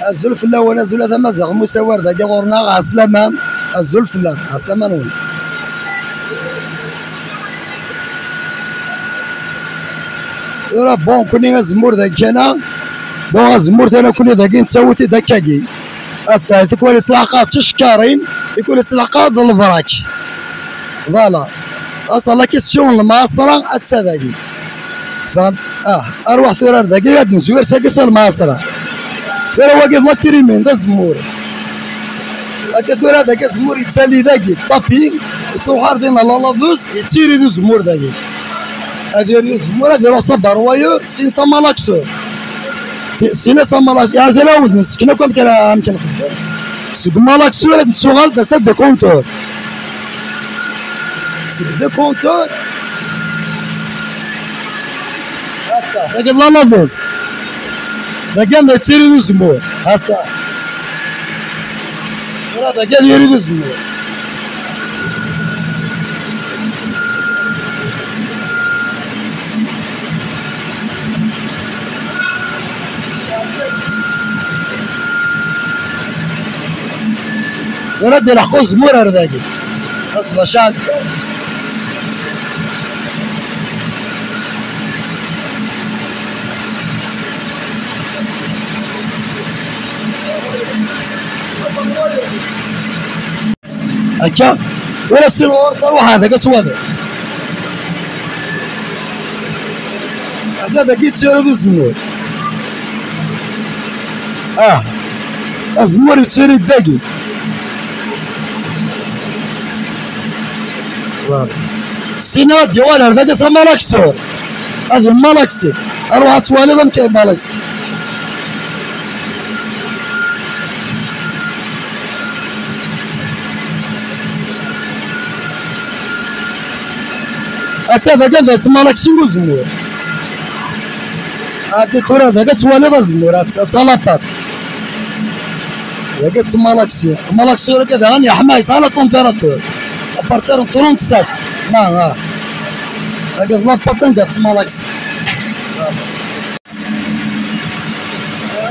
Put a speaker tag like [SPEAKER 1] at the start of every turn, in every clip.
[SPEAKER 1] الزلفلة ونزل هذا مزغ مساور ذا غورنا عسلامة الزلفلة عسلامة نقول يرا بون كوني زمور ذاك انا بون زمور انا كوني ذاك نتسوتي ذاكاكي الثالث يكون سلاقات تشكارين يكون سلاقات الفراك فوالا اصلا كيسيون المعاصرة اتساذاكي فهمت اروح ثورار ذاكي غاد نزوير ساكس المعاصرة يرا واقف لا تريمين ذا زمور هكا ثورار ذاك زمور يتسالي ذاكي طابين تروح ارضين لا لافوز يتسيري ذو زمور ذاكي هذه الزمور هذه راه صبر وايو سين سامالاكسو سين سامالاكسو يعني لا ود نسكنو كم كان يمكن نخدم سيك مالاكسو راه نسوغال تا سد كونتور سيك دو كونتور هكا هكا لا لافوز دا كان تيري ذو زمور هكا راه دا كان يريد الزمور ولد يلحقوا زمور هرداكي بس بشان هكا ولا السنور صاروح هذا كتواضع هذا كي تشري زمور الزمور يتشري الداكي سينا ديوال هذاك اسمه مالاكسور هذا مالاكسي اروح توالي كاين مالاكسي حتى ذاك مالاكسي وزمور هذا ترى ذاك توالي زمور تلابات ذاك مالاكسي كذا غني حمايس على طومبيراتور ابارتير 37 هكا لاباطين دات مالاكس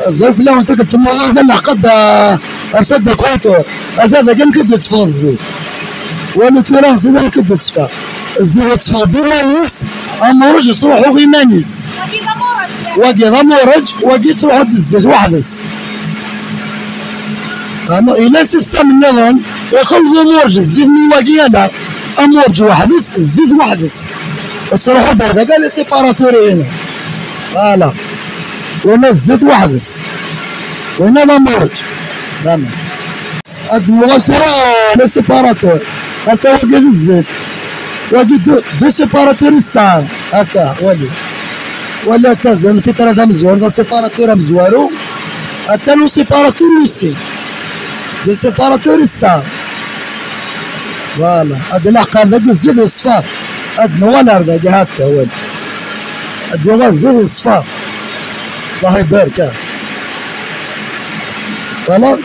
[SPEAKER 1] الظرف اللي انت كنت هذا اللي عقد ارسد كونتور هذا كان كبدا تفا الزيت وانا ترى زيد كبدا تفا الزيت تفا بمانيس امورج تروحوا غي مانيس واقي امورج واقي تروح الزيت وحدس إلا سيستم النظام يخلطوا مورج الزيت من واقيانا امورج وحدس الزيت وحدس تروحوا درجة قال لي سيباراتوري هنا فوالا وهنا الزيت وحدس وهنا الامورج تمام هاد المغالطة لا سيباراتور هكا واقف الزيت واقف دو سيباراتوري الساعة هكا ولا كازا في ثلاثة مزوار دا سيباراتور مزوارو حتى لو سيباراتور ويسي دو سيباراتور الساعة فوالا هاد العقار داك الزيت الصفار هاد نوالار داك هكا هاد نوال الزيت الصفار الله يبارك فوالا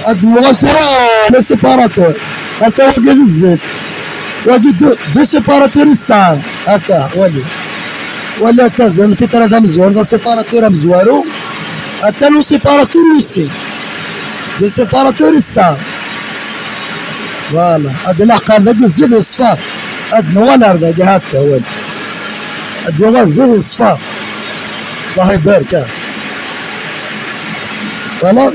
[SPEAKER 1] هاد المغالطة لا سيباراتور هكا واقف الزيت واقف دو سيباراتور الساعة هكا ولا كازا في ثلاثة مزوار دا سيباراتور مزوارو حتى لو سيباراتور ويسي دو سيباراتور الساعة فوالا هاد العقار داك الزيت الصفار هاد نوالار داك هكا هاد نوال الزيت الصفار الله يبارك فوالا